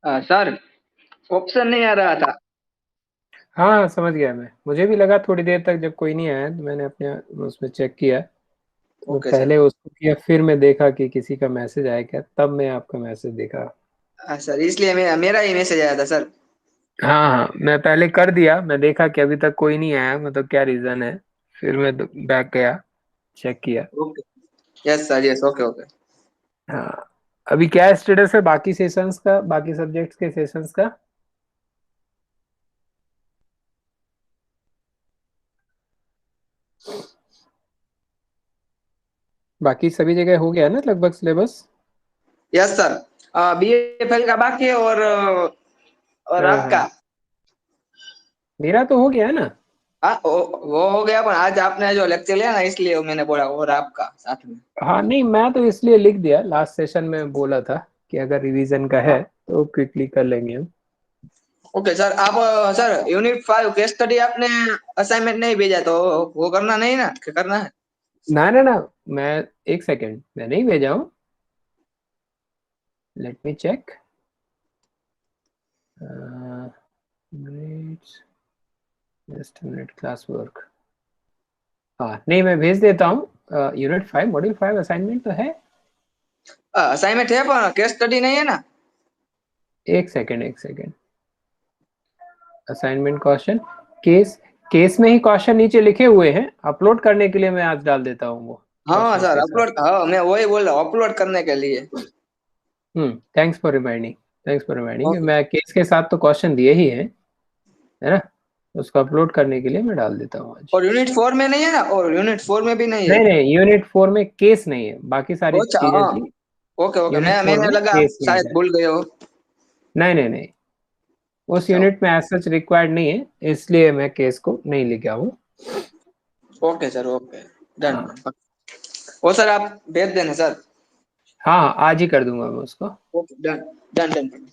Sir, option नहीं आ रहा था। हाँ हाँ, समझ गया मैं। मुझे भी लगा थोड़ी देर तक जब कोई नहीं आया तो मैंने अपने उसमें चेक किया। तो ओके सर। पहले उसको किया, फिर मैं देखा कि किसी का मैसेज आया क्या, तब मैं आपका मैसेज देखा। सर इसलिए मेरा ही मैसेज आया था सर। हाँ हाँ, मैं पहले कर दिया, मैं देखा कि अभी तक कोई नहीं आया, मतलब क्या रीजन है। फिर मैं बैक गया, चेक किया। Okay. Yes sir, yes, okay okay. हाँ। अभी क्या स्टेटस है बाकी सेशंस का, बाकी सब्जेक्ट्स के सेशंस का? बाकी सभी जगह हो गया है ना लगभग सिलेबस? Yes sir. BFL का बाकी है, और हाँ हाँ, आपका? मेरा तो हो गया है ना। हाँ, वो हो गया, पर आज आपने जो लेक्चर लिया ना, इसलिए मैंने बोला और आपका साथ में। हाँ नहीं, मैं तो इसलिए लिख दिया, लास्ट सेशन में बोला था कि अगर रिवीजन का है तो क्विकली कर लेंगे हम। Okay sir. आप सर, यूनिट 5 केस स्टडी आपने असाइनमेंट नहीं भेजा, तो वो करना नहीं ना, कि करना है? ना ना ना, मैं एक सेकंड, मैं नहीं भेजा हूँ। Let me check. Grades, just minute, class work. हाँ नहीं, मैं भेज देता हूँ। यूनिट 5 मॉड्यूल 5 असाइनमेंट तो है। असाइनमेंट है, पर केस स्टडी नहीं है ना। एक सेकंड एक second. Assignment question, case, case में ही क्वेश्चन नीचे लिखे हुए हैं, अपलोड करने के लिए मैं आज डाल देता हूँ वो हाँ क्वेश्चंस सर, के साथ। अपलोड, हाँ मैं वही बोल रहा हूँ, अपलोड करने के लिए। Thanks for reminding. Thanks for reminding, okay. मैं केस के साथ तो क्वेश्चन दिए ही हैं, है ना। उसको अपलोड करने के लिए मैं डाल देता हूँ आज। और यूनिट 4 में नहीं है ना, और यूनिट 4 में भी नहीं है? नहीं नहीं, यूनिट 4 में केस नहीं है, बाकी सारी अच्छा, चीजें हाँ। थी। ओके ओके, यूनिट फोर मैंने में लगा आप केस नहीं शायद है। भूल गए हो। नहीं नहीं नहीं, उस अच्छा। यूनिट में एज सच रिक्वायर्ड नहीं है, इसलिए मैं केस को नहीं लेके आऊँ। Okay sir, okay. डन। हाँ ओ सर, आप भेज देना सर। हाँ हाँ, आज ही कर दूंगा मैं उसको। Okay, done. Done done.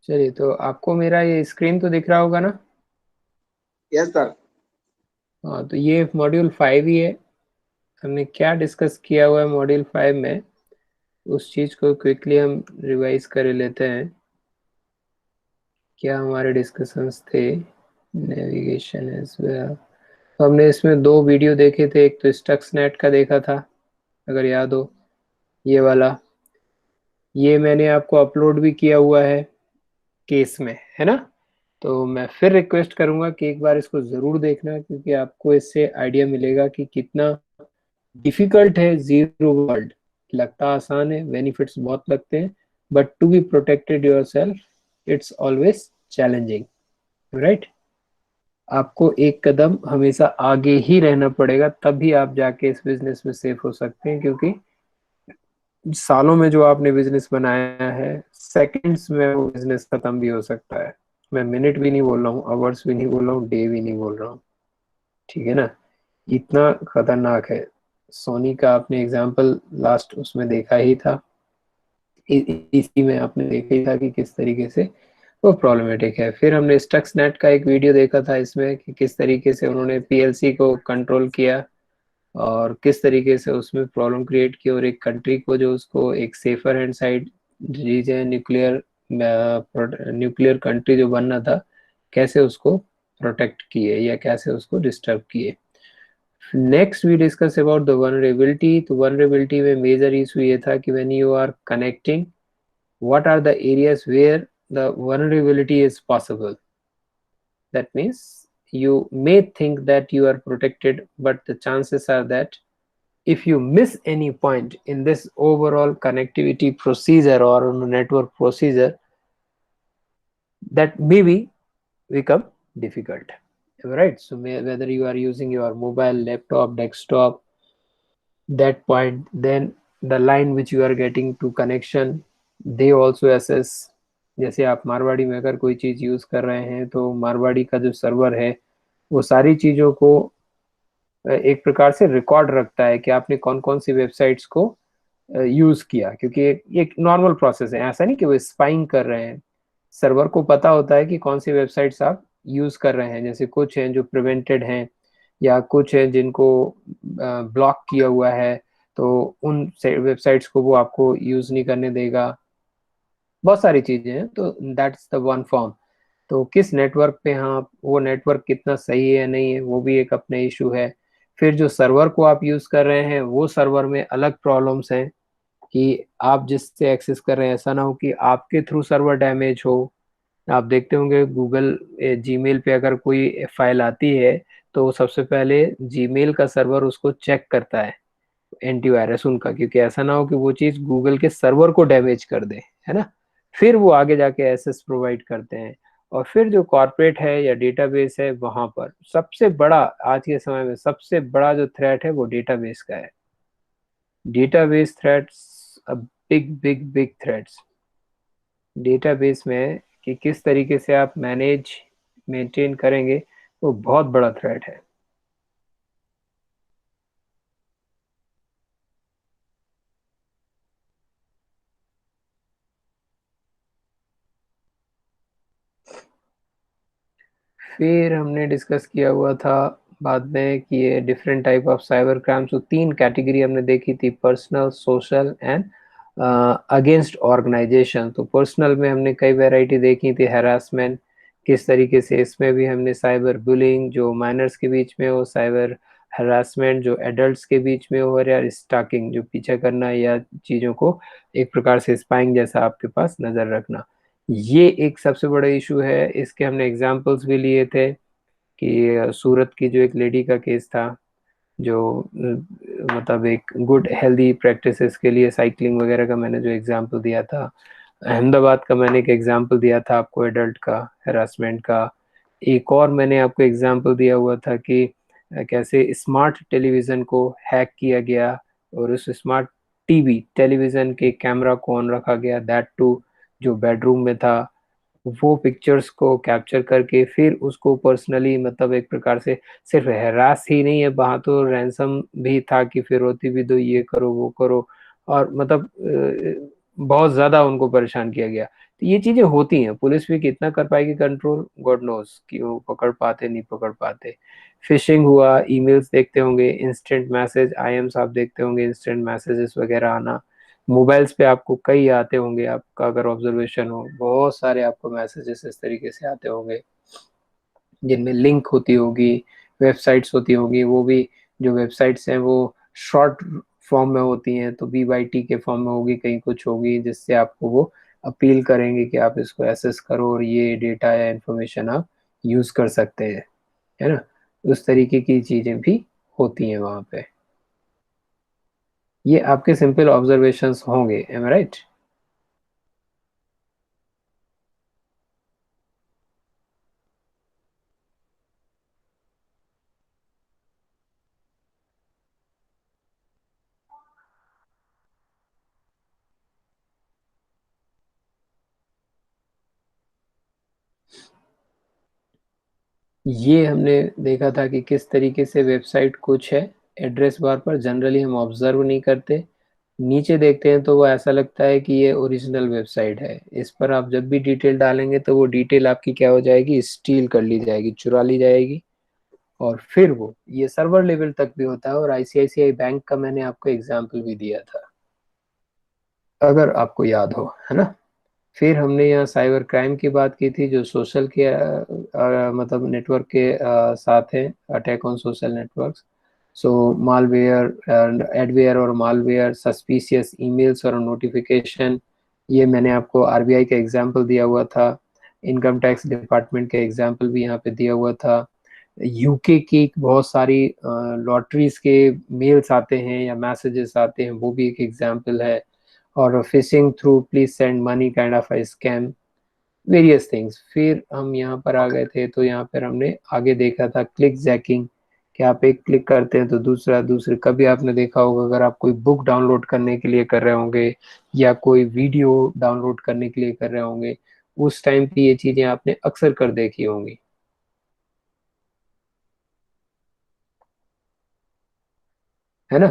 चलिए, तो आपको मेरा ये स्क्रीन तो दिख रहा होगा ना? Yes sir. हाँ, तो ये मॉड्यूल 5 ही है। हमने क्या डिस्कस किया हुआ है मॉड्यूल 5 में, उस चीज को क्विकली हम रिवाइज कर लेते हैं। क्या हमारे डिस्कशंस थे? Navigation as well. तो हमने इसमें दो वीडियो देखे थे, एक तो स्टक्सनेट का देखा था, अगर याद हो, ये वाला। ये मैंने आपको अपलोड भी किया हुआ है केस में, है ना। तो मैं फिर रिक्वेस्ट करूंगा कि एक बार इसको जरूर देखना, क्योंकि आपको इससे आइडिया मिलेगा कि कितना डिफिकल्ट है जीरो वर्ल्ड। लगता आसान है, बेनिफिट्स बहुत लगते हैं, but to be protected yourself it's always challenging, right. आपको एक कदम हमेशा आगे ही रहना पड़ेगा, तभी आप जाके इस बिजनेस में सेफ हो सकते हैं, क्योंकि सालों में जो आपने बिजनेस बनाया है, सेकंड्स में वो बिजनेस खत्म भी हो सकता है। मैं मिनट भी नहीं बोल रहा हूँ, आवर्स भी नहीं बोल रहा हूँ, डे भी नहीं बोल रहा हूँ, ठीक है ना। इतना खतरनाक है। सोनी का आपने एग्जाम्पल लास्ट उसमें देखा ही था, इसी में आपने देखा ही था कि किस तरीके से वो प्रॉब्लमेटिक है। फिर हमने स्टक्सनेट का एक वीडियो देखा था इसमें, कि किस तरीके से उन्होंने पीएलसी को कंट्रोल किया, और किस तरीके से उसमें प्रॉब्लम क्रिएट की, और एक कंट्री को जो उसको एक safer hand side region, nuclear nuclear country जो बनना था, कैसे उसको प्रोटेक्ट किए या कैसे उसको डिस्टर्ब किए। Next we discuss about the vulnerability. तो वनरेबिलिटी में मेजर इशू ये था कि when you are connecting, what are the areas where the vulnerability is possible. That means you may think that you are protected, but the chances are that if you miss any point in this overall connectivity procedure or network procedure, that maybe become difficult, right. So whether you are using your mobile, laptop, desktop, that point, then the line which you are getting to connection, they also assess. जैसे आप मारवाड़ी में अगर कोई चीज़ use कर रहे हैं तो मारवाड़ी का जो सर्वर है वो सारी चीज़ों को एक प्रकार से रिकॉर्ड रखता है कि आपने कौन कौन सी वेबसाइट्स को यूज़ किया, क्योंकि एक नॉर्मल प्रोसेस है, ऐसा नहीं कि वो स्पाइंग कर रहे हैं। सर्वर को पता होता है कि कौन सी वेबसाइट्स आप यूज़ कर रहे हैं, जैसे कुछ हैं जो प्रिवेंटेड हैं या कुछ है जिनको ब्लॉक किया हुआ है, तो उन वेबसाइट्स को वो आपको यूज़ नहीं करने देगा। बहुत सारी चीज़ें हैं, तो दैट्स द वन फॉर्म। तो किस नेटवर्क पे, हाँ वो नेटवर्क कितना सही है या नहीं है, वो भी एक अपना इशू है। फिर जो सर्वर को आप यूज़ कर रहे हैं वो सर्वर में अलग प्रॉब्लम्स हैं कि आप जिससे एक्सेस कर रहे हैं ऐसा ना हो कि आपके थ्रू सर्वर डैमेज हो। आप देखते होंगे गूगल जीमेल पे अगर कोई फाइल आती है तो सबसे पहले जीमेल का सर्वर उसको चेक करता है, एंटीवायरस उनका, क्योंकि ऐसा ना हो कि वो चीज़ गूगल के सर्वर को डैमेज कर दे, है ना। फिर वो आगे जाके एसेस प्रोवाइड करते हैं। और फिर जो कॉर्पोरेट है या डेटाबेस है, वहां पर सबसे बड़ा, आज के समय में सबसे बड़ा जो थ्रेट है वो डेटाबेस का है। Database threats, big big big threats database में, कि किस तरीके से आप मैनेज मेंटेन करेंगे, वो बहुत बड़ा थ्रेट है। फिर हमने डिस्कस किया हुआ था बाद में कि ये different type of cyber crimes, तो तीन कैटेगरी हमने देखी थी, personal, social and against organisation. तो पर्सनल में हमने कई वैरायटी देखी थी, हैरासमेंट किस तरीके से, इसमें भी हमने साइबर बुलिंग जो माइनर्स के बीच में हो, साइबर हरासमेंट जो एडल्ट्स के बीच में हो, या स्टॉकिंग जो पीछा करना या चीज़ों को एक प्रकार से स्पाइंग जैसा आपके पास नज़र रखना। ये एक सबसे बड़ा इशू है। इसके हमने एग्जाम्पल्स भी लिए थे कि सूरत की जो एक लेडी का केस था, जो मतलब एक गुड हेल्दी प्रैक्टिसेस के लिए साइकिलिंग वगैरह का मैंने जो एग्जांपल दिया था। अहमदाबाद का मैंने एक एग्जांपल दिया था आपको, एडल्ट का हरासमेंट का। एक और मैंने आपको एग्जांपल दिया हुआ था कि कैसे स्मार्ट टेलीविज़न को हैक किया गया और उस स्मार्ट टीवी टेलीविज़न के कैमरा को ऑन रखा गया, दैट टू जो बेडरूम में था, वो पिक्चर्स को कैप्चर करके फिर उसको पर्सनली, मतलब एक प्रकार से सिर्फ हैरास ही नहीं है, वहाँ तो रैंसम भी था कि फिरौती भी दो, ये करो वो करो, और मतलब बहुत ज़्यादा उनको परेशान किया गया। तो ये चीज़ें होती हैं, पुलिस भी कितना कर पाएगी कंट्रोल, गॉड नोस कि वो पकड़ पाते नहीं पकड़ पाते। फिशिंग हुआ, ईमेल्स देखते होंगे, इंस्टेंट मैसेज आईएम्स आप देखते होंगे, इंस्टेंट मैसेजेस वगैरह आना, मोबाइल्स पे आपको कई आते होंगे, आपका अगर ऑब्जर्वेशन हो बहुत सारे आपको मैसेजेस इस तरीके से आते होंगे जिनमें लिंक होती होगी, वेबसाइट्स होती होंगी, वो भी जो वेबसाइट्स हैं वो शॉर्ट फॉर्म में होती हैं, तो BYT के फॉर्म में होगी, कहीं कुछ होगी जिससे आपको वो अपील करेंगे कि आप इसको एक्सेस करो और ये डेटा या इंफॉर्मेशन आप यूज़ कर सकते हैं, है ना। उस तरीके की चीज़ें भी होती हैं वहाँ पे। ये आपके सिंपल ऑब्जर्वेशंस होंगे, एम आई राइट। ये हमने देखा था कि किस तरीके से वेबसाइट कुछ है, एड्रेस बार पर जनरली हम ऑब्जर्व नहीं करते, नीचे देखते हैं तो वो ऐसा लगता है कि ये ओरिजिनल वेबसाइट है। इस पर आप जब भी डिटेल डालेंगे तो वो डिटेल आपकी क्या हो जाएगी, स्टील कर ली जाएगी, चुरा ली जाएगी। और फिर वो ये सर्वर लेवल तक भी होता है, और ICICI बैंक का मैंने आपको एग्जाम्पल भी दिया था, अगर आपको याद हो, है ना। फिर हमने यहाँ साइबर क्राइम की बात की थी जो सोशल के मतलब नेटवर्क के साथ है, attack on social networks. So malware, adware और मालवेयर, सस्पिशियस ईमेल्स और नोटिफिकेशन, ये मैंने आपको RBI का एग्जांपल दिया हुआ था, इनकम टैक्स डिपार्टमेंट का एग्जांपल भी यहाँ पे दिया हुआ था। यूके की बहुत सारी लॉटरीज के मेल्स आते हैं या मैसेजेस आते हैं, वो भी एक एग्जांपल है। और fishing through please send money kind of a scam, various things. फिर हम यहाँ पर आ गए थे, तो यहाँ पर हमने आगे देखा था क्लिक जैकिंग, कि आप एक क्लिक करते हैं तो दूसरा दूसरे, कभी आपने देखा होगा अगर आप कोई बुक डाउनलोड करने के लिए कर रहे होंगे या कोई वीडियो डाउनलोड करने के लिए कर रहे होंगे, उस टाइम की ये चीजें आपने अक्सर कर देखी होंगी, है ना।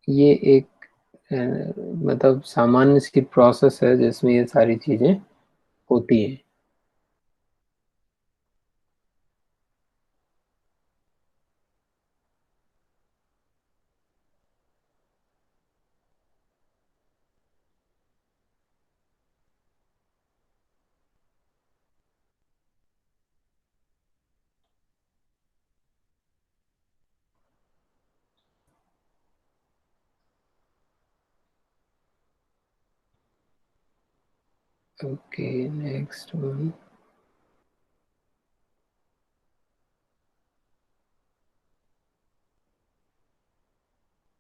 ये एक मतलब सामान्य सी प्रोसेस है जिसमें ये सारी चीजें होती हैं। Okay, next one.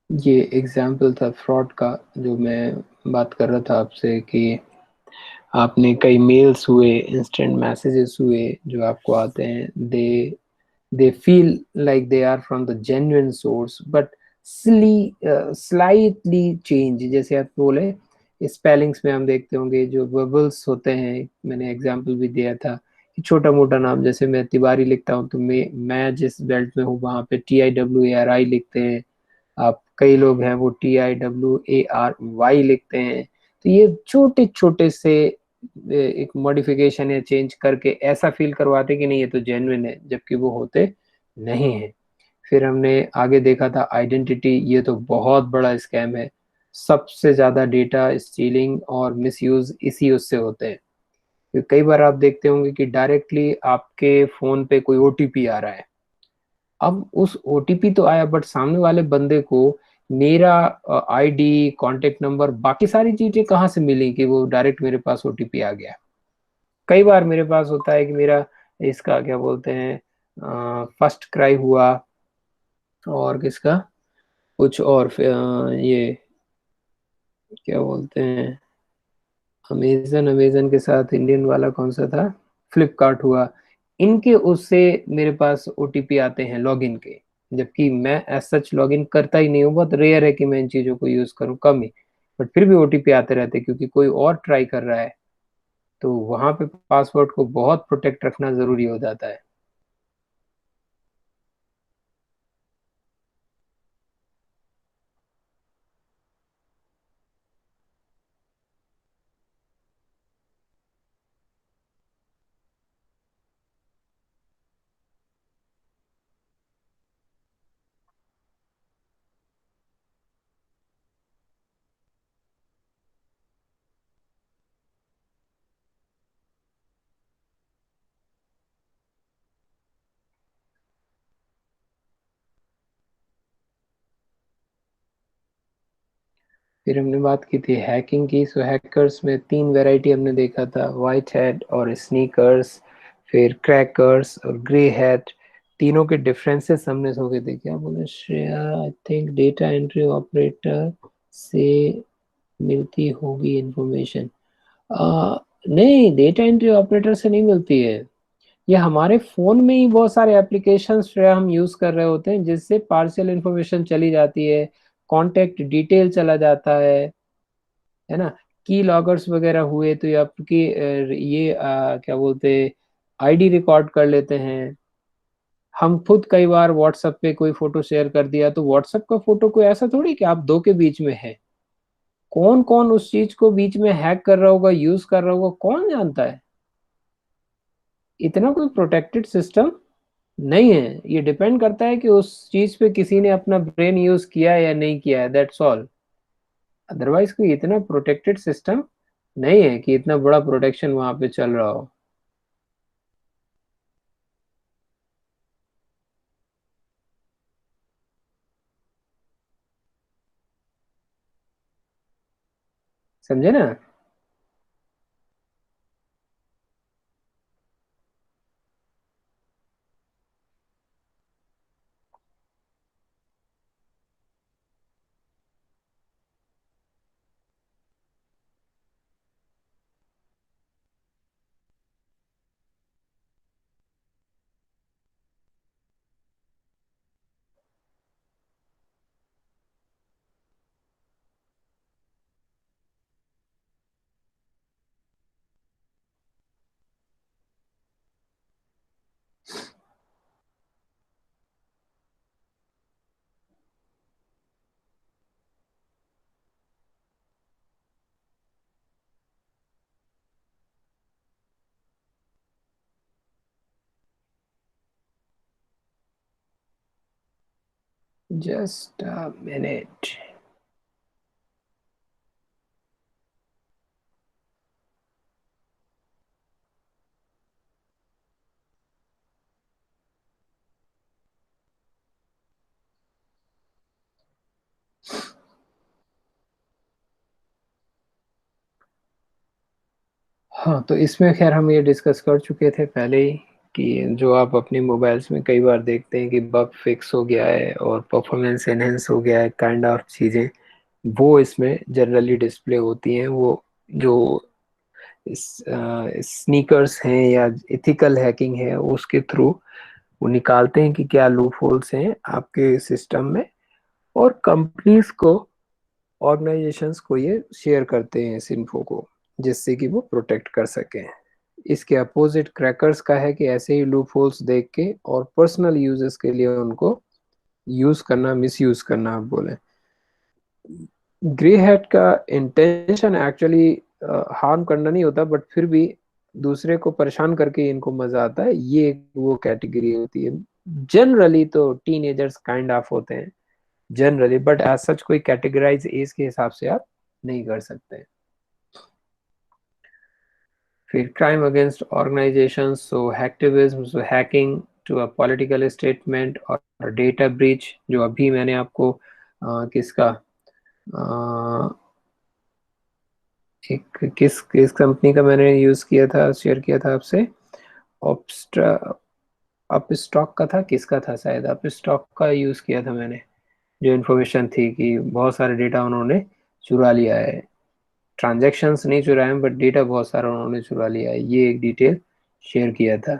ये एग्जाम्पल था फ्रॉड का, जो मैं बात कर रहा था आपसे कि आपने कई मेल्स हुए, इंस्टेंट मैसेजेस हुए जो आपको आते हैं, they feel like they are from the genuine source but slightly change, जैसे आप बोले स्पेलिंग्स में हम देखते होंगे जो वर्बल्स होते हैं, मैंने एग्जांपल भी दिया था कि छोटा मोटा नाम, जैसे मैं तिवारी लिखता हूँ तो मैं जिस बेल्ट में हूँ वहां पे TIWARI लिखते हैं, आप कई लोग हैं वो TIWARY लिखते हैं। तो ये छोटे छोटे से एक मॉडिफिकेशन या चेंज करके ऐसा फील करवाते कि नहीं ये तो जेन्युइन है, जबकि वो होते नहीं है। फिर हमने आगे देखा था आइडेंटिटी, ये तो बहुत बड़ा स्कैम है। सबसे ज्यादा डेटा स्टीलिंग और मिसयूज इसी उससे होते हैं। क्योंकि कई बार आप देखते होंगे कि डायरेक्टली आपके फोन पे कोई OTP आ रहा है। अब उस OTP तो आया, बट सामने वाले बंदे को मेरा ID, कांटेक्ट नंबर, बाकी सारी चीजें कहाँ से मिली कि वो डायरेक्ट मेरे पास OTP आ गया। कई बार मेरे पास होता है कि मेरा इसका क्या बोलते हैं, फर्स्ट क्राई हुआ, और किसका, कुछ और ये क्या बोलते हैं, अमेजन, अमेजन के साथ इंडियन वाला कौन सा था, फ्लिपकार्ट हुआ, इनके उससे मेरे पास OTP आते हैं लॉगिन के। जबकि मैं एज सच लॉगिन करता ही नहीं हूँ, बहुत रेयर है कि मैं इन चीज़ों को यूज़ करूँ, कम ही। बट फिर भी OTP आते रहते हैं क्योंकि कोई और ट्राई कर रहा है। तो वहां पे पासवर्ड को बहुत प्रोटेक्ट रखना जरूरी हो जाता है। फिर हमने बात की थी हैकिंग की। सो हैकर्स में तीन वैरायटी हमने देखा था, वाइट हैट और स्नीकर्स, फिर क्रैकर्स और ग्रे हैट। तीनों के डिफरेंसेस हमने सो के देखे। क्या बोले Shreya, I think data entry operator से मिलती होगी इंफॉर्मेशन। नहीं, डेटा एंट्री ऑपरेटर से नहीं मिलती है। ये हमारे फोन में ही बहुत सारे एप्लीकेशंस जो है हम यूज कर रहे होते हैं, जिससे पार्शियल इंफॉर्मेशन चली जाती है, कॉन्टेक्ट डिटेल चला जाता है ना। की लॉगर्स वगैरह हुए तो ये आपकी ये क्या बोलते हैं, ID रिकॉर्ड कर लेते हैं। हम खुद कई बार व्हाट्सएप पे कोई फोटो शेयर कर दिया तो व्हाट्सएप का फोटो कोई ऐसा थोड़ी कि आप दो के बीच में है। कौन कौन उस चीज को बीच में हैक कर रहा होगा, यूज कर रहा होगा, कौन जानता है। इतना कोई प्रोटेक्टेड सिस्टम नहीं है। ये डिपेंड करता है कि उस चीज पे किसी ने अपना ब्रेन यूज किया है या नहीं किया है, दैट्स ऑल। अदरवाइज कोई इतना प्रोटेक्टेड सिस्टम नहीं है कि इतना बड़ा प्रोटेक्शन वहां पे चल रहा हो। समझे ना। Just a minute. हाँ, तो इसमें खैर हम ये डिस्कस कर चुके थे पहले ही कि जो आप अपने मोबाइल्स में कई बार देखते हैं कि बग फिक्स हो गया है और परफॉर्मेंस एनहेंस हो गया है, काइंड ऑफ चीज़ें वो इसमें जनरली डिस्प्ले होती हैं। वो जो स्नीकर्स हैं या एथिकल हैकिंग है उसके थ्रू वो निकालते हैं कि क्या लूप होल्स हैं आपके सिस्टम में, और कंपनीज को, ऑर्गेनाइजेशंस को ये शेयर करते हैं इस इन्फो को, जिससे कि वो प्रोटेक्ट कर सकें। इसके अपोजिट क्रैकर्स का है कि ऐसे ही लूप होल्स देख के और पर्सनल यूजेस के लिए उनको यूज करना, मिस यूज करना आप बोले। ग्रे हैट का इंटेंशन एक्चुअली हार्म करना नहीं होता, बट फिर भी दूसरे को परेशान करके इनको मजा आता है, ये वो कैटेगरी होती है। जनरली तो टीनेजर्स काइंड ऑफ होते हैं जनरली, बट एज सच कोई कैटेगराइज एज के हिसाब से आप नहीं कर सकते। फिर crime against organisations, so hacktivism, so hacking to a political statement और डेटा ब्रीच, जो अभी मैंने आपको किसका एक किस कंपनी का मैंने यूज किया था, शेयर किया था आपसे, ऑप्स्ट्रा अपस्टॉक का था, किसका था, शायद अपस्टॉक का यूज किया था मैंने। जो इन्फॉर्मेशन थी कि बहुत सारे डेटा उन्होंने चुरा लिया है, ट्रांजैक्शंस नहीं चुराए बट डेटा बहुत सारा उन्होंने चुरा लिया है, ये एक डिटेल शेयर किया था।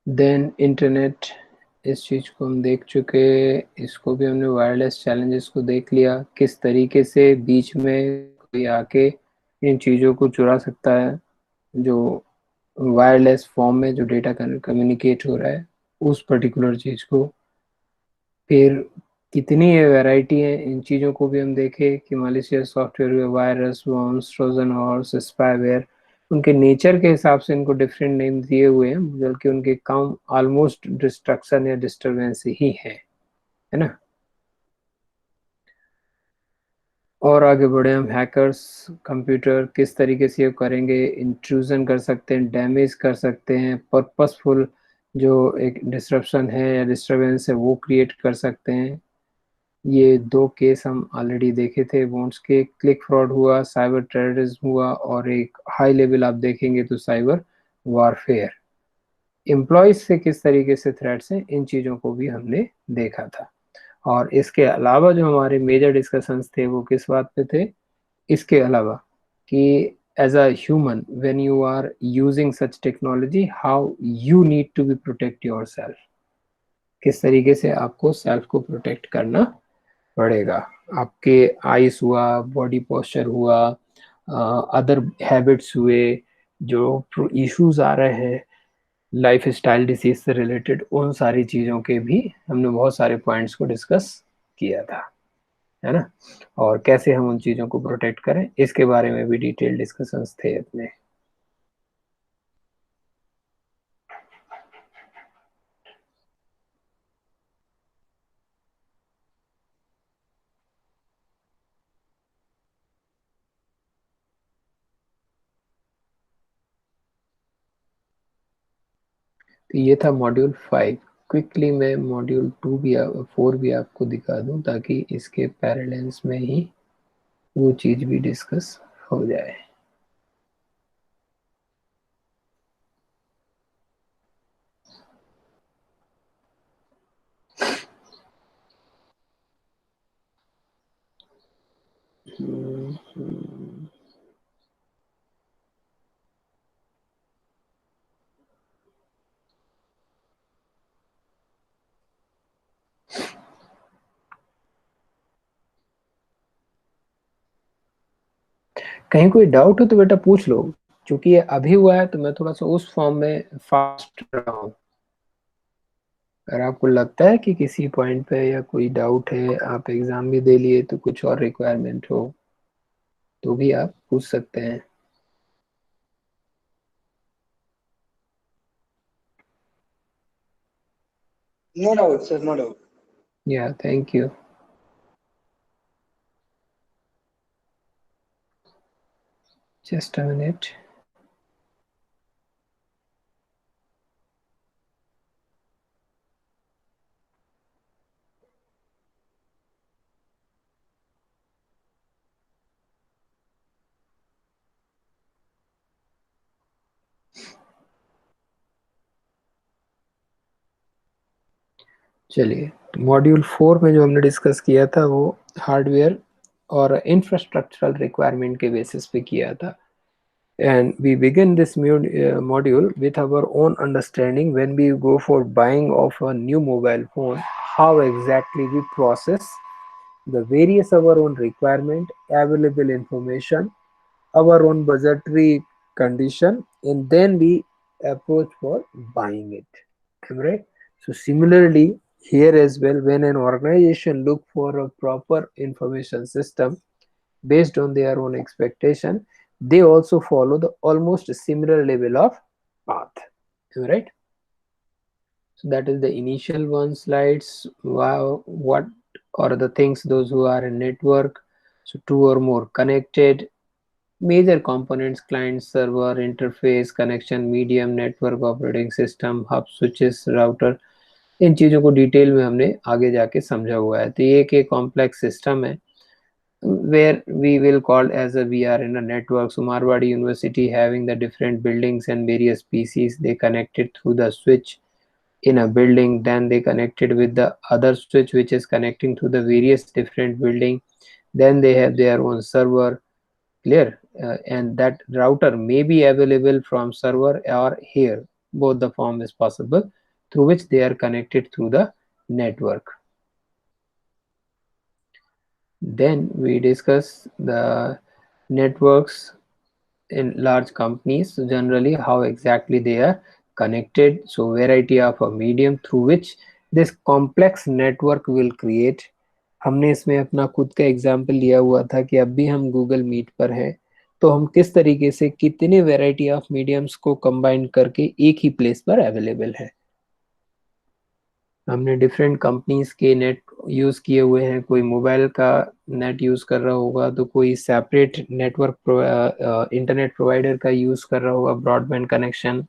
देन इंटरनेट, इस चीज को हम देख चुके, इसको भी हमने वायरलेस चैलेंजेस को देख लिया, किस तरीके से बीच में कोई आके इन चीजों को चुरा सकता है, जो वायरलेस फॉर्म में जो डेटा कम्युनिकेट हो रहा है उस पर्टिकुलर चीज को। फिर कितनी वैरायटी है इन चीज़ों को भी हम देखें कि malicious software, virus, worms, Trojan horse, spyware, उनके नेचर के हिसाब से इनको डिफरेंट नेम दिए हुए हैं, बल्कि उनके काम ऑलमोस्ट डिस्ट्रक्शन या डिस्टरबेंस ही है ना। और आगे बढ़े हम, हैकर्स कंप्यूटर किस तरीके से ये करेंगे, इंट्रूजन कर सकते हैं, डैमेज कर सकते हैं, पर्पसफुल जो एक डिस्ट्रप्शन है या डिस्टरबेंस है वो क्रिएट कर सकते हैं। ये दो केस हम ऑलरेडी देखे थे बॉन्ड्स के, क्लिक फ्रॉड हुआ, साइबर टेररिज्म हुआ, और एक हाई लेवल आप देखेंगे तो साइबर वॉरफेयर। एम्प्लॉयज से किस तरीके से थ्रेट्स हैं, इन चीज़ों को भी हमने देखा था। और इसके अलावा जो हमारे मेजर डिस्कशंस थे वो किस बात पे थे, इसके अलावा कि as a human when you are using such technology, how you need to be protect yourself, किस तरीके से आपको सेल्फ को प्रोटेक्ट करना पड़ेगा। आपके आइस हुआ, बॉडी पोस्चर हुआ, अदर हैबिट्स हुए, जो इश्यूज आ रहे हैं लाइफ स्टाइल डिसीज से रिलेटेड, उन सारी चीज़ों के भी हमने बहुत सारे पॉइंट्स को डिस्कस किया था, है ना। और कैसे हम उन चीज़ों को प्रोटेक्ट करें इसके बारे में भी डिटेल डिस्कशंस थे अपने। तो ये था मॉड्यूल 5। क्विकली मैं मॉड्यूल 2 भी 4 भी आपको दिखा दूं ताकि इसके पैरेलल्स में ही वो चीज़ भी डिस्कस हो जाए। कहीं कोई डाउट हो तो बेटा पूछ लो, क्योंकि ये अभी हुआ है तो मैं थोड़ा सा उस फॉर्म में फास्ट रहा हूँ। अगर आपको लगता है कि किसी पॉइंट पे या कोई डाउट है, आप एग्जाम भी दे लिए तो कुछ और रिक्वायरमेंट हो तो भी आप पूछ सकते हैं। No doubt sir, no doubt. Yeah thank you. Just a minute. चलिए, मॉड्यूल 4 में जो हमने डिस्कस किया था वो हार्डवेयर और इंफ्रास्ट्रक्चरल रिक्वायरमेंट के बेसिस पे किया था। And we begin this module with our own understanding. When we go for buying of a new mobile phone, how exactly we process the various our own requirement, available information, our own budgetary condition, and then we approach for buying it. Am I right? So similarly here as well, when an organization look for a proper information system based on their own expectation, they also follow the almost similar level of path. Am I right? So that is the initial one slides. Wow, what are the things those who are in network? So two or more connected major components: client, server, interface, connection, medium, network operating system, hub, switches, router। इन चीज़ों को detail में हमने आगे जाके समझा हुआ है। तो ये एक कॉम्प्लेक्स सिस्टम है where we will call as a we are in a network. So Marwadi University having the different buildings and various PCs, they connected through the switch in a building, then they connected with the other switch which is connecting to the various different building, then they have their own server. Clear? And that router may be available from server or here, both the form is possible, through which they are connected through the network. Then we discuss the networks in large companies, so generally how exactly they are connected. So variety of a medium through which this complex network will create। हमने इसमें अपना खुद का example लिया हुआ था कि अब भी हम गूगल मीट पर हैं तो हम किस तरीके से कितने वेराइटी ऑफ मीडियम्स को कंबाइन करके एक ही प्लेस पर अवेलेबल है। हमने डिफरेंट कंपनीज के नेट यूज़ किए हुए हैं। कोई मोबाइल का नेट यूज़ कर रहा होगा तो कोई सेपरेट नेटवर्क इंटरनेट प्रोवाइडर का यूज़ कर रहा होगा, broadband connection.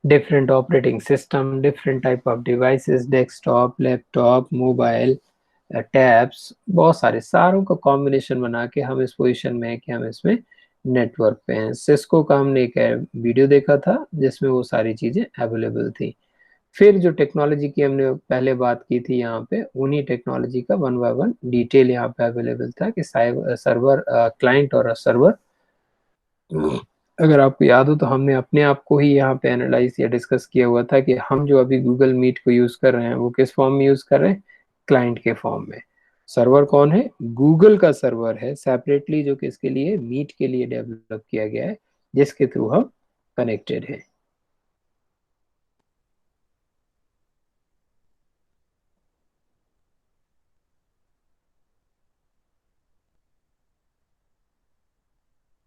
Different operating system, different type of devices, desktop, laptop, mobile, tabs, बहुत सारे सारों का कॉम्बिनेशन बना के हम इस पोजीशन में है कि हम इसमें नेटवर्क पे हैं। सिस्को का हमने एक वीडियो देखा था जिसमें वो सारी चीज़ें अवेलेबल थी। फिर जो टेक्नोलॉजी की हमने पहले बात की थी यहाँ पे, उन्हीं टेक्नोलॉजी का वन बाय वन डिटेल यहाँ पे अवेलेबल था कि सर्वर, क्लाइंट और सर्वर। अगर आपको याद हो तो हमने अपने आप को ही यहाँ पे एनालाइज या डिस्कस किया हुआ था कि हम जो अभी गूगल मीट को यूज कर रहे हैं वो किस फॉर्म में यूज कर रहे हैं, क्लाइंट के फॉर्म में। सर्वर कौन है, गूगल का सर्वर है सेपरेटली, जो कि इसके लिए मीट के लिए डेवलप किया गया है, जिसके थ्रू हम कनेक्टेड है।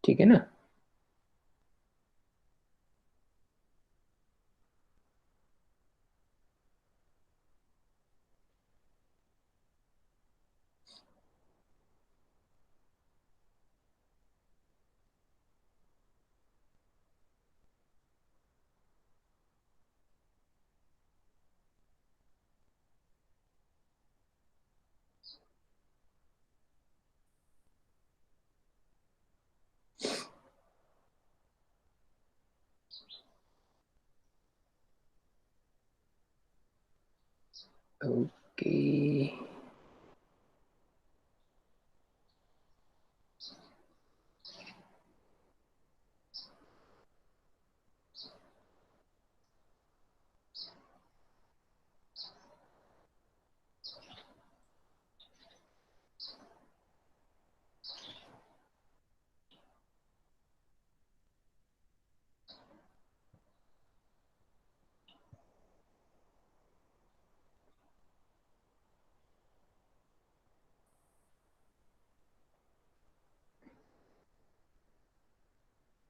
ठीक है ना। Okay,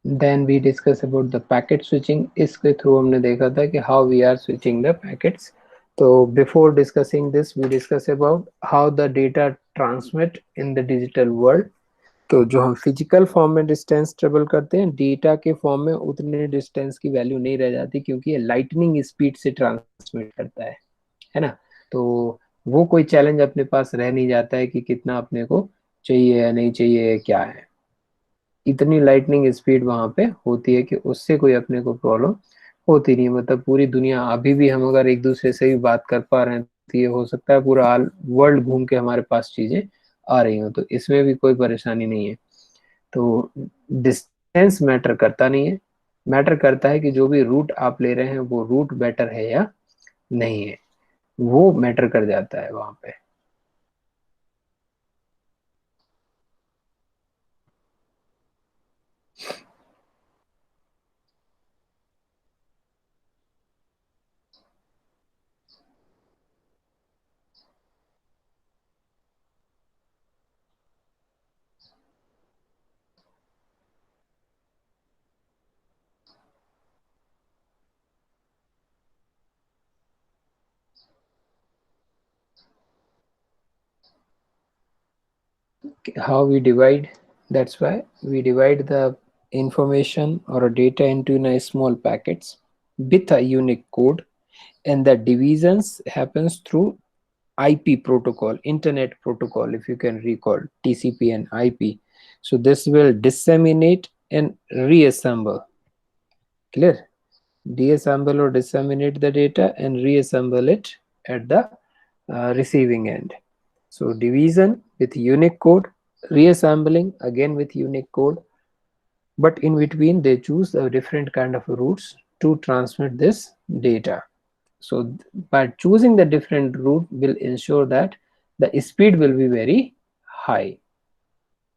then we discuss about the packet switching. इसके थ्रू हमने देखा था कि how we are switching the packets. तो before discussing this we discuss about how the data transmit in the digital world. तो जो हम फिजिकल फॉर्म में डिस्टेंस ट्रेवल करते हैं, डेटा के फॉर्म में उतने डिस्टेंस की वैल्यू नहीं रह जाती, क्योंकि ये लाइटनिंग स्पीड से ट्रांसमिट करता है ना। तो वो कोई चैलेंज अपने पास रह नहीं जाता है कि कितना अपने को चाहिए या नहीं चाहिए, क्या है। इतनी लाइटनिंग स्पीड वहां पे होती है कि उससे कोई अपने को प्रॉब्लम होती नहीं। मतलब पूरी दुनिया, अभी भी हम अगर एक दूसरे से भी बात कर पा रहे हैं, तो ये हो सकता है पूरा ऑल वर्ल्ड घूम के हमारे पास चीजें आ रही हो, तो इसमें भी कोई परेशानी नहीं है। तो डिस्टेंस मैटर करता नहीं है, मैटर करता है कि जो भी रूट आप ले रहे हैं वो रूट बेटर है या नहीं है, वो मैटर कर जाता है वहां पे। How we divide, that's why we divide the information or a data into in a small packets with a unique code, and the divisions happens through IP protocol, internet protocol, if you can recall TCP and IP. So this will disseminate and reassemble. Clear? Deassemble or disseminate the data and reassemble it at the receiving end. So division with unique code, reassembling again with unique code, but in between they choose a different kind of routes to transmit this data. So by choosing the different route will ensure that the speed will be very high.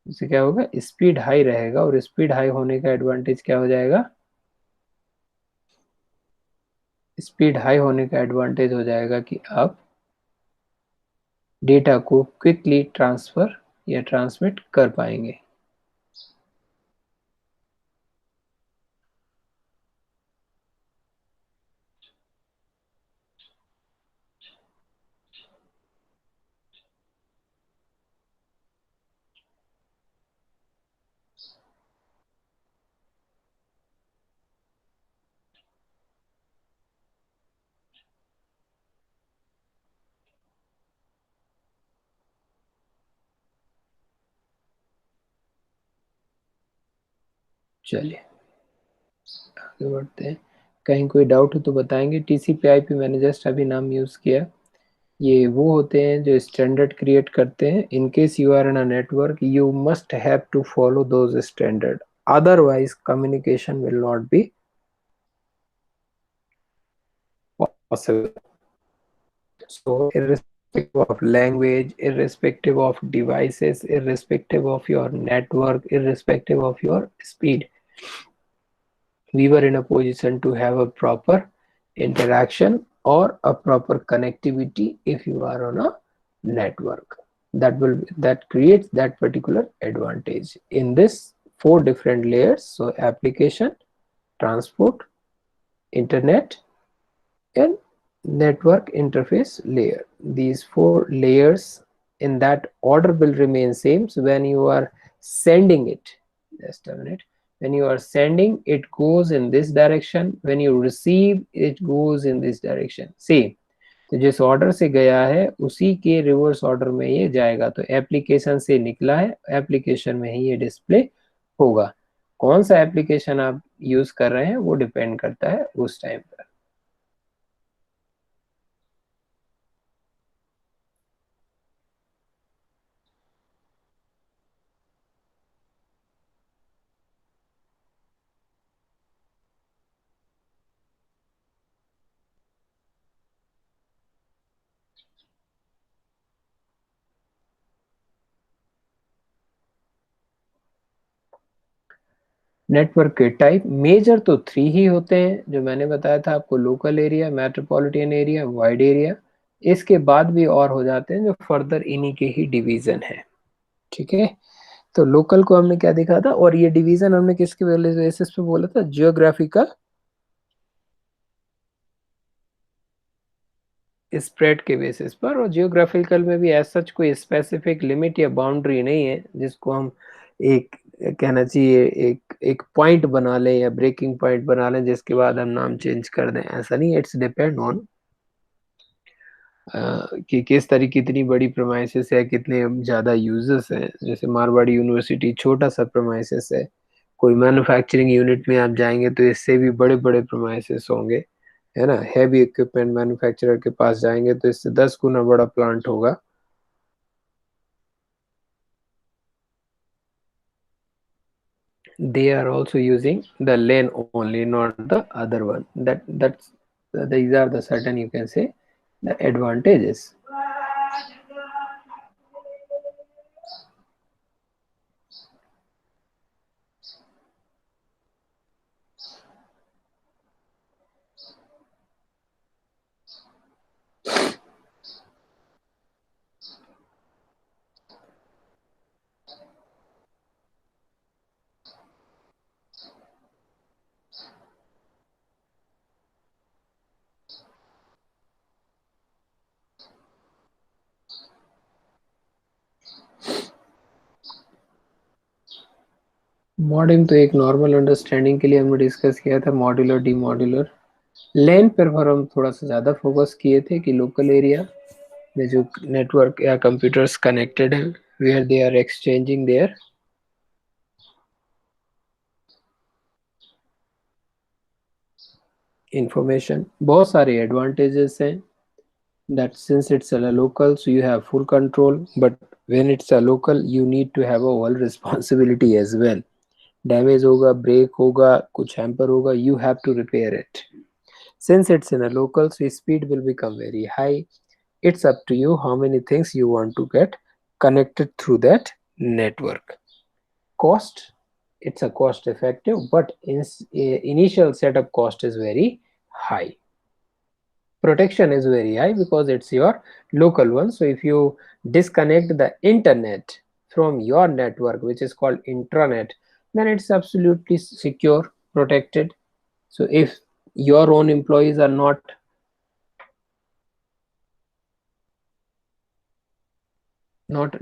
इससे क्या होगा, speed high रहेगा, और speed high होने का advantage क्या हो जाएगा, स्पीड हाई होने का एडवांटेज हो जाएगा कि आप डेटा को क्विकली ट्रांसफर या ट्रांसमिट कर पाएंगे। चलिए आगे बढ़ते हैं। कहीं कोई डाउट हो तो बताएंगे। टीसीपी आईपी मैंने जस्ट अभी नाम यूज किया। ये वो होते हैं जो स्टैंडर्ड क्रिएट करते हैं। In case you are in a network, you must have to follow those standard, otherwise communication will not be possible. So irrespective of language, irrespective of devices, irrespective of your network, irrespective of your speed, we were in a position to have a proper interaction or a proper connectivity if you are on a network. That creates that particular advantage in this four different layers. So application, transport, internet, and network interface layer. These four layers in that order will remain same. So when you are sending it, just a minute, when you are sending, it goes in this direction, when you receive, it goes in this direction, same. तो जिस order से गया है उसी के reverse order में ये जाएगा। तो एप्लीकेशन से निकला है, एप्लीकेशन में ही ये डिस्प्ले होगा। कौन सा एप्लीकेशन आप यूज कर रहे हैं वो डिपेंड करता है उस टाइम पर। नेटवर्क के टाइप मेजर तो 3 ही होते हैं, जो मैंने बताया था आपको, local area, metropolitan area, wide area. इसके बाद भी और हो जाते हैं जो फर्दर इन्हीं के ही डिवीजन है। ठीक है, तो लोकल को हमने क्या देखा था, और ये डिवीजन हमने किसके बेसिस पे बोला था, जियोग्राफिकल स्प्रेड के बेसिस पर। और जियोग्राफिकल में भी एज सच कोई स्पेसिफिक लिमिट या बाउंड्री नहीं है जिसको हम एक कहना चाहिए एक एक पॉइंट बना लें या ब्रेकिंग पॉइंट बना लें जिसके बाद हम नाम चेंज कर दें, ऐसा नहीं है। इट्स डिपेंड ऑन कि किस तरह कितनी बड़ी प्रोमाइसेस है, कितने ज़्यादा यूजर्स हैं। जैसे मारवाड़ी यूनिवर्सिटी छोटा सा प्रोमाइसेस है, कोई मैन्युफैक्चरिंग यूनिट में आप जाएंगे तो इससे भी बड़े बड़े प्रोमाइसेस होंगे, है ना। हैवी इक्विपमेंट मैन्युफैक्चरर के पास जाएंगे तो इससे 10 गुना बड़ा प्लांट होगा। They are also using the lane only, not the other one. These are the certain, you can say, the advantages. Modding तो एक नॉर्मल अंडरस्टैंडिंग के लिए हमने डिस्कस किया था, मॉड्यूलर डी मॉड्यूलर। लेन पर हम थोड़ा सा ज़्यादा फोकस किए थे कि लोकल एरिया में जो नेटवर्क या कंप्यूटर्स कनेक्टेड हैं, where they are exchanging their information. बहुत सारे एडवांटेजेस हैं, that since it's a local so you have full control, but when it's a local you need to have a all responsibility as well. Damage होगा, break होगा, कुछ hamper होगा, you have to repair it. Since it's in a local so speed will become very high. It's up to you how many things you want to get connected through that network. Cost, it's a cost effective, but initial setup cost is very high. Protection is very high because it's your local one. So if you disconnect the internet from your network, which is called intranet, then it's absolutely secure, protected. So if your own employees are not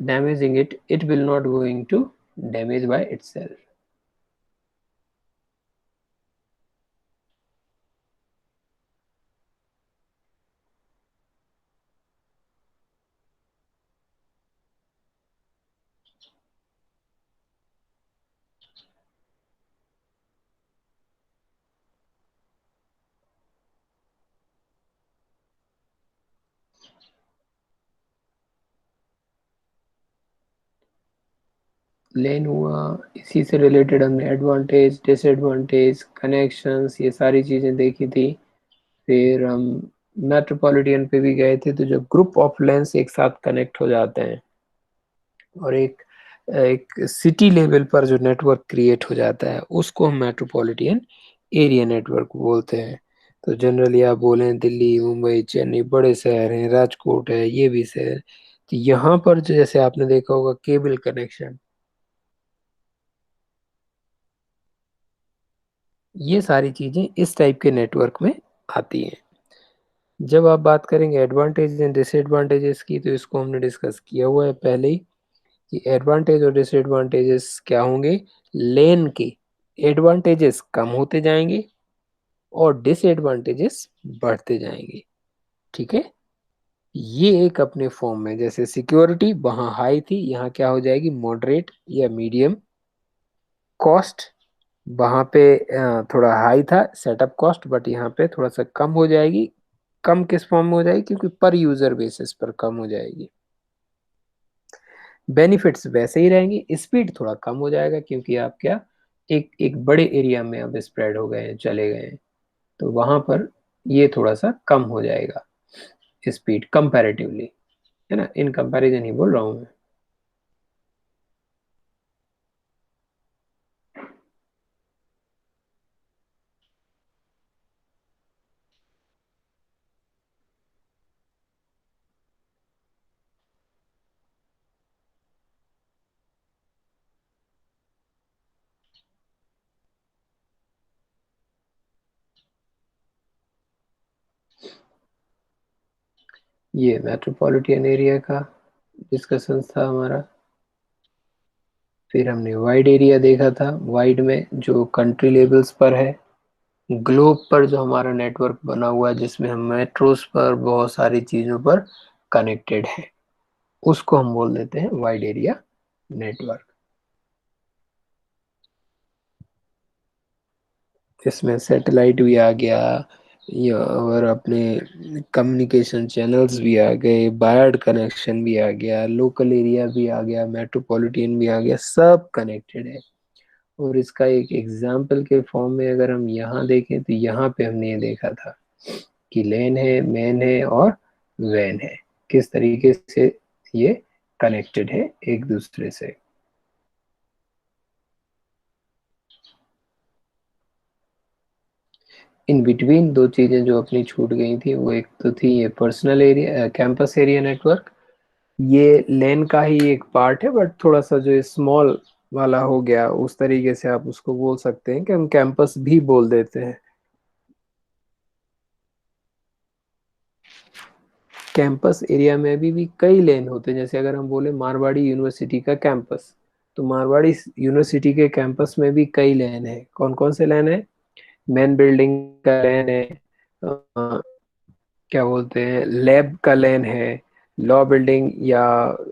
damaging it, it will not going to damage by itself. लेन हुआ, इसी से related हमने advantage, disadvantage, connections, ये सारी चीज़ें देखी थी। फिर हम मेट्रोपॉलिटन पे भी गए थे, तो जो ग्रुप ऑफ लेंस एक साथ कनेक्ट हो जाते हैं और एक एक सिटी लेवल पर जो नेटवर्क क्रिएट हो जाता है उसको हम मेट्रोपॉलिटन एरिया नेटवर्क बोलते हैं। तो जनरली आप बोलें दिल्ली, मुंबई, चेन्नई बड़े शहर हैं, राजकोट है, ये भी शहर। तो यहाँ पर जो जैसे आपने देखा होगा केबल कनेक्शन, ये सारी चीजें इस टाइप के नेटवर्क में आती हैं। जब आप बात करेंगे एडवांटेज एंड डिसएडवांटेजेस की, तो इसको हमने डिस्कस किया हुआ है पहले ही कि एडवांटेज और डिसएडवांटेजेस क्या होंगे। लेन के एडवांटेजेस कम होते जाएंगे और डिसएडवांटेजेस बढ़ते जाएंगे। ठीक है, ये एक अपने फॉर्म में, जैसे सिक्योरिटी वहां हाई थी, यहाँ क्या हो जाएगी, मॉडरेट या मीडियम। कॉस्ट वहां पे थोड़ा हाई था सेटअप कॉस्ट, बट यहाँ पे थोड़ा सा कम हो जाएगी। कम किस फॉर्म में हो जाएगी, क्योंकि पर यूजर बेसिस पर कम हो जाएगी। बेनिफिट्स वैसे ही रहेंगे, स्पीड थोड़ा कम हो जाएगा क्योंकि आप क्या एक एक बड़े एरिया में अब स्प्रेड हो गए हैं, चले गए हैं, तो वहां पर ये थोड़ा सा कम हो जाएगा स्पीड कंपैरेटिवली, है ना। इन कंपैरिजन ही बोल रहा हूँ मैं। ये मेट्रोपॉलिटन एरिया का डिस्कशन था हमारा। फिर हमने वाइड एरिया देखा था, वाइड में जो कंट्री लेवल्स पर है, ग्लोब पर जो हमारा नेटवर्क बना हुआ है जिसमें हम मेट्रोस पर बहुत सारी चीज़ों पर कनेक्टेड है, उसको हम बोल देते हैं वाइड एरिया नेटवर्क। इसमें सैटेलाइट भी आ गया, या और अपने कम्युनिकेशन चैनल्स भी आ गए, वायर्ड कनेक्शन भी आ गया, लोकल एरिया भी आ गया, मेट्रोपॉलिटन भी आ गया, सब कनेक्टेड है। और इसका एक एग्जाम्पल के फॉर्म में अगर हम यहाँ देखें तो यहाँ पे हमने ये देखा था कि लेन है, मैन है और वैन है, किस तरीके से ये कनेक्टेड है एक दूसरे से। इन बिटवीन दो चीजें जो अपनी छूट गई थी, वो एक तो थी ये personal area, campus area network. ये लेन का ही एक पार्ट है, बट थोड़ा सा जो स्मॉल वाला हो गया, उस तरीके से आप उसको बोल सकते हैं कि हम कैंपस भी बोल देते हैं। कैंपस एरिया में भी कई लेन होते हैं, जैसे अगर हम बोले मारवाड़ी यूनिवर्सिटी का कैंपस, तो मारवाड़ी यूनिवर्सिटी के कैंपस में भी कई लेन है। कौन कौन से लेन है? मेन बिल्डिंग का लेन है, क्या बोलते हैं, लैब का लेन है, लॉ बिल्डिंग या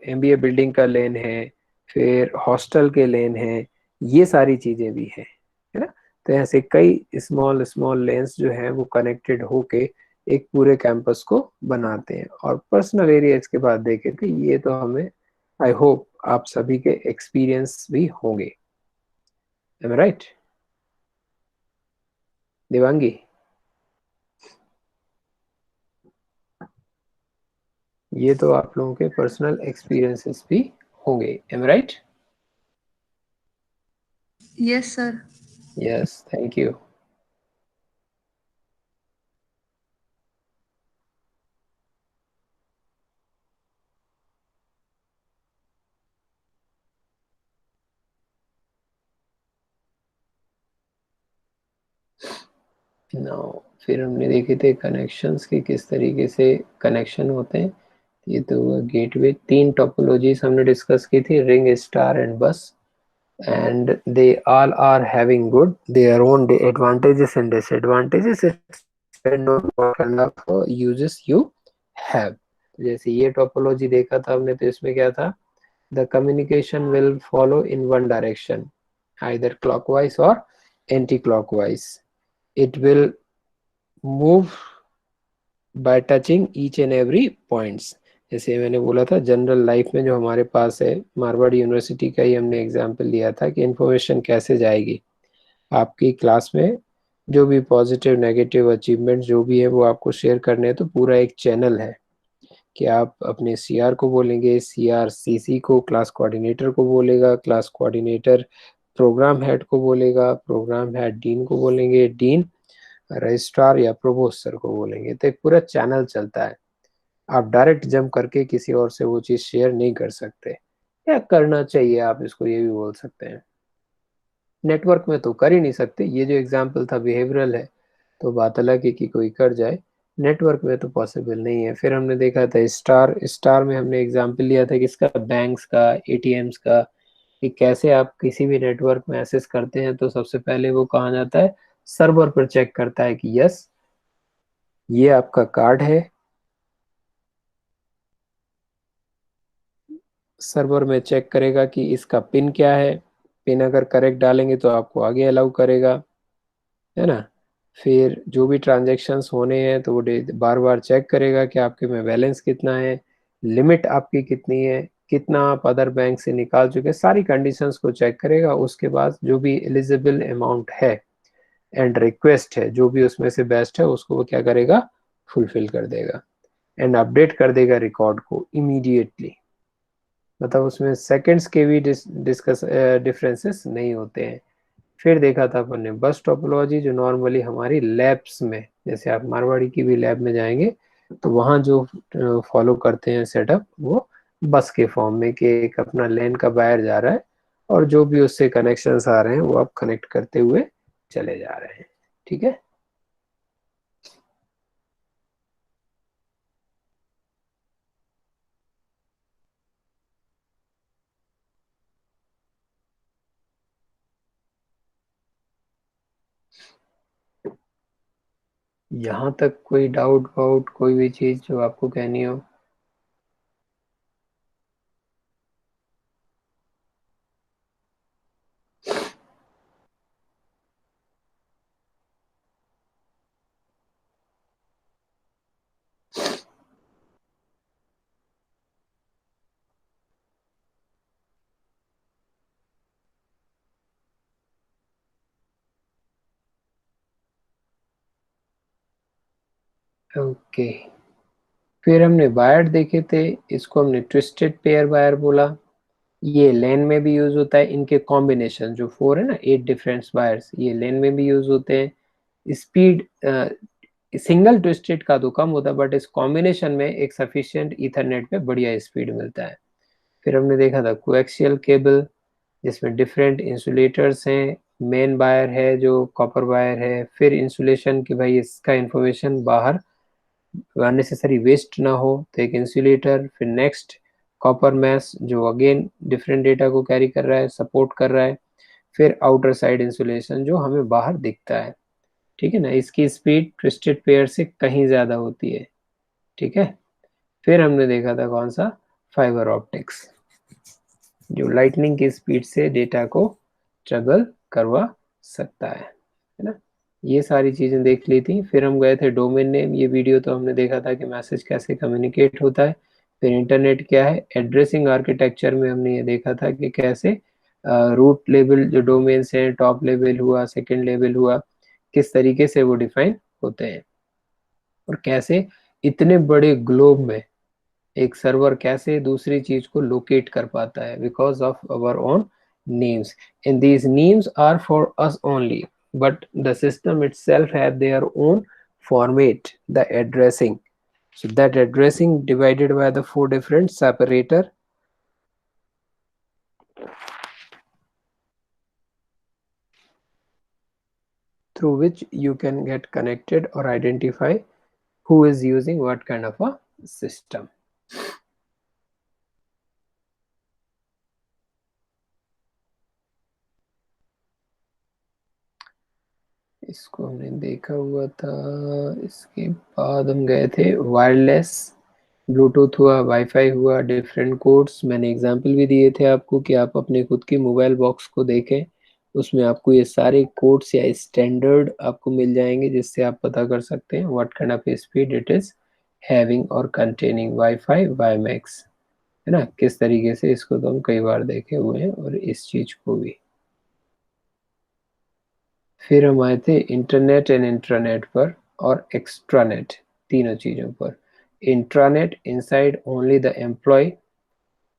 एमबीए बिल्डिंग का लेन है, फिर हॉस्टल के लेन है, ये सारी चीजें भी है ना। तो ऐसे कई स्मॉल स्मॉल लेन्स जो है वो कनेक्टेड होके एक पूरे कैंपस को बनाते हैं। और पर्सनल एरिया इसके बाद देखे थे, ये तो हमें आई होप आप सभी के एक्सपीरियंस भी होंगे। Am right Devangi? ये तो आप लोगों के पर्सनल एक्सपीरियंसेस भी होंगे, am right? Yes sir. Yes, thank you. Now फिर हमने देखे थे कनेक्शंस के किस तरीके से कनेक्शन होते हैं। ये तो हुआ गेटवे। तीन टोपोलॉजीज हमने डिस्कस की थी, रिंग, स्टार एंड बस, and they all are having good their own advantages and disadvantages. It depend on what kind of uses you have. जैसे ये टोपोलॉजी देखा था हमने, तो इसमें क्या था, the communication will follow in one direction, either clockwise or anti-clockwise. It will move by touching each and every points। जैसे मैंने बोला था जनरल लाइफ में जो हमारे पास है, मारवाड़ यूनिवर्सिटी का ही हमने एग्जाम्पल लिया था कि इंफॉर्मेशन कैसे जाएगी आपकी क्लास में। जो भी पॉजिटिव नेगेटिव अचीवमेंट जो भी है वो आपको शेयर करने हैं, तो पूरा एक चैनल है कि आप अपने सीआर को बोलेंगे, सीआर सीसी को, क्लास कोऑर्डिनेटर को बोलेगा, क्लास कोऑर्डिनेटर प्रोग्राम हेड को बोलेगा, प्रोग्राम हेड डीन को बोलेंगे, डीन रजिस्ट्रार या प्रोवोस्ट सर को बोलेंगे। तो एक पूरा चैनल चलता है। आप डायरेक्ट जंप करके किसी और से वो चीज़ शेयर नहीं कर सकते, या करना चाहिए, आप इसको ये भी बोल सकते हैं। नेटवर्क में तो कर ही नहीं सकते, ये जो एग्जाम्पल था बिहेवियरल है, तो बात अलग है कि कोई कर जाए, नेटवर्क में तो पॉसिबल नहीं है। फिर हमने देखा था स्टार। स्टार में हमने एग्जाम्पल लिया था किसका, बैंक्स का, एटीएम्स का, कि कैसे आप किसी भी नेटवर्क में एक्सेस करते हैं तो सबसे पहले वो कहाँ जाता है, सर्वर पर चेक करता है कि यस ये आपका कार्ड है। सर्वर में चेक करेगा कि इसका पिन क्या है, पिन अगर करेक्ट डालेंगे तो आपको आगे अलाउ करेगा, है ना। फिर जो भी ट्रांजेक्शन्स होने हैं तो वो बार बार चेक करेगा कि आपके में बैलेंस कितना है, लिमिट आपकी कितनी है, कितना आप अदर बैंक से निकाल चुके हैं, सारी कंडीशंस को चेक करेगा। उसके बाद जो भी एलिजिबल अमाउंट है एंड रिक्वेस्ट है, जो भी उसमें से बेस्ट है, उसको वो क्या करेगा, फुलफिल कर देगा एंड अपडेट कर देगा रिकॉर्ड को इमीडिएटली। मतलब उसमें सेकंड्स के भी डिस्कस डिफरेंसेस नहीं होते हैं। फिर देखा था अपन ने बस टोपोलॉजी, जो नॉर्मली हमारी लैब्स में, जैसे आप मारवाड़ी की भी लैब में जाएंगे तो वहाँ जो फॉलो करते हैं सेटअप, वो बस के फॉर्म में कि एक अपना लेन का वायर जा रहा है और जो भी उससे कनेक्शंस आ रहे हैं वो आप कनेक्ट करते हुए चले जा रहे हैं। ठीक है। यहाँ तक कोई डाउट वाउट, कोई भी चीज जो आपको कहनी हो? ओके, फिर हमने वायर देखे थे, इसको हमने ट्विस्टेड पेयर वायर बोला। ये लेन में भी यूज होता है, इनके कॉम्बिनेशन जो 4 है ना, 8 डिफरेंट वायर्स, ये लेन में भी यूज होते हैं। स्पीड सिंगल ट्विस्टेड का तो कम होता है, बट इस कॉम्बिनेशन में एक सफिशिएंट ईथरनेट पे बढ़िया स्पीड मिलता है। फिर हमने देखा था कोएक्सियल केबल, जिसमें डिफरेंट इंसुलेटर्स हैं, मेन वायर है जो कॉपर वायर है, फिर इंसुलेशन की भाई इसका इंफॉर्मेशन बाहर अननेसेसरी वेस्ट ना हो, तो एक इंसुलेटर। फिर नेक्स्ट कॉपर मैश जो अगेन डिफरेंट डेटा को कैरी कर रहा है, सपोर्ट कर रहा है। फिर आउटर साइड इंसुलेशन जो हमें बाहर दिखता है, ठीक है ना, इसकी स्पीड ट्विस्टेड पेयर से कहीं ज्यादा होती है, ठीक है। फिर हमने देखा था कौन सा, फाइबर ऑप्टिक्स, जो लाइटनिंग की स्पीड से डेटा को ट्रेवल करवा सकता है ना। ये सारी चीजें देख ली थी। फिर हम गए थे डोमेन नेम, ये वीडियो तो हमने देखा था कि मैसेज कैसे कम्युनिकेट होता है। फिर इंटरनेट क्या है, एड्रेसिंग आर्किटेक्चर में हमने ये देखा था कि कैसे रूट लेवल जो डोमेन्स हैं, टॉप लेवल हुआ, सेकंड लेवल हुआ, किस तरीके से वो डिफाइन होते हैं, और कैसे इतने बड़े ग्लोब में एक सर्वर कैसे दूसरी चीज को लोकेट कर पाता है, because of our own names, and these names are for us only, but the system itself have their own format, the addressing. So that addressing divided by the 4 different separator through which you can get connected or identify who is using what kind of a system. इसको हमने देखा हुआ था। इसके बाद हम गए थे वायरलेस, ब्लूटूथ हुआ, वाईफाई हुआ, डिफरेंट कोड्स। मैंने एग्जांपल भी दिए थे आपको कि आप अपने खुद की मोबाइल बॉक्स को देखें, उसमें आपको ये सारे कोड्स या स्टैंडर्ड आपको मिल जाएंगे, जिससे आप पता कर सकते हैं what kind of speed it is having और कंटेनिंग। वाईफाई वाईमैक्स, है ना, किस तरीके से, इसको तो हम कई बार देखे हुए हैं, और इस चीज को भी। फिर हम आए थे इंटरनेट एंड इंट्रानेट पर, और एक्स्ट्रानेट, तीनों चीजों पर। Intranet inside only the employ,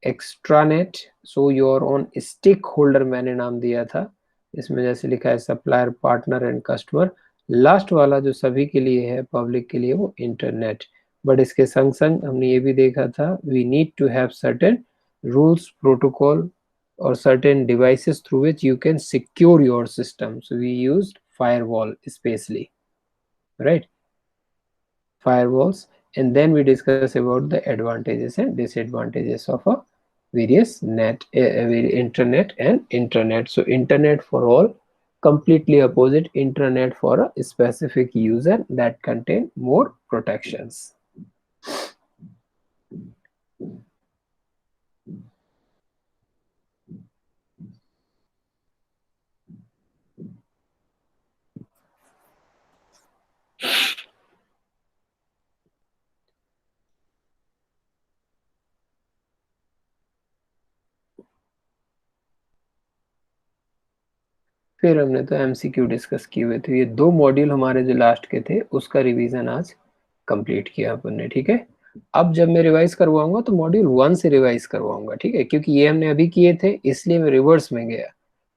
extranet so your own stakeholder मैंने नाम दिया था, इसमें जैसे लिखा है supplier, partner and customer. Last वाला जो सभी के लिए है, पब्लिक के लिए, वो इंटरनेट। बट इसके संग संग हमने ये भी देखा था, we need to have certain rules, protocol, or certain devices through which you can secure your system. So we used firewall especially, right? Firewalls. And then we discuss about the advantages and disadvantages of a various internet and intranet. So internet for all, completely opposite intranet for a specific user that contain more protections. फिर हमने तो MCQ discuss किए हुए थे। ये 2 module हमारे जो last के थे, उसका रिवीजन आज कंप्लीट किया अपन ने, ठीक है। अब जब मैं रिवाइज करवाऊंगा तो मॉड्यूल 1 से रिवाइज करवाऊंगा, ठीक है, क्योंकि ये हमने अभी किए थे इसलिए मैं रिवर्स में गया।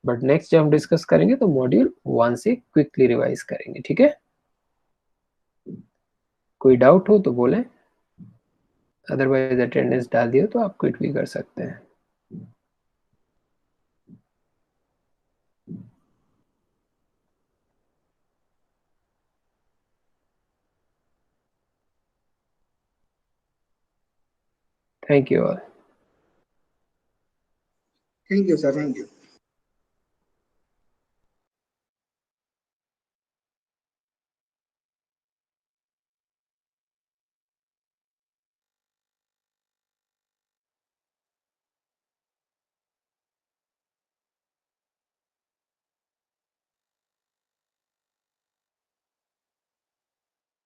बट नेक्स्ट जब हम डिस्कस करेंगे तो मॉड्यूल 1 से क्विकली रिवाइज करेंगे, ठीक है। कोई डाउट हो तो बोलें, अदरवाइज अटेंडेंस डाल दियो तो आप क्विट भी कर सकते हैं। Thank you all. Thank you sir, thank you.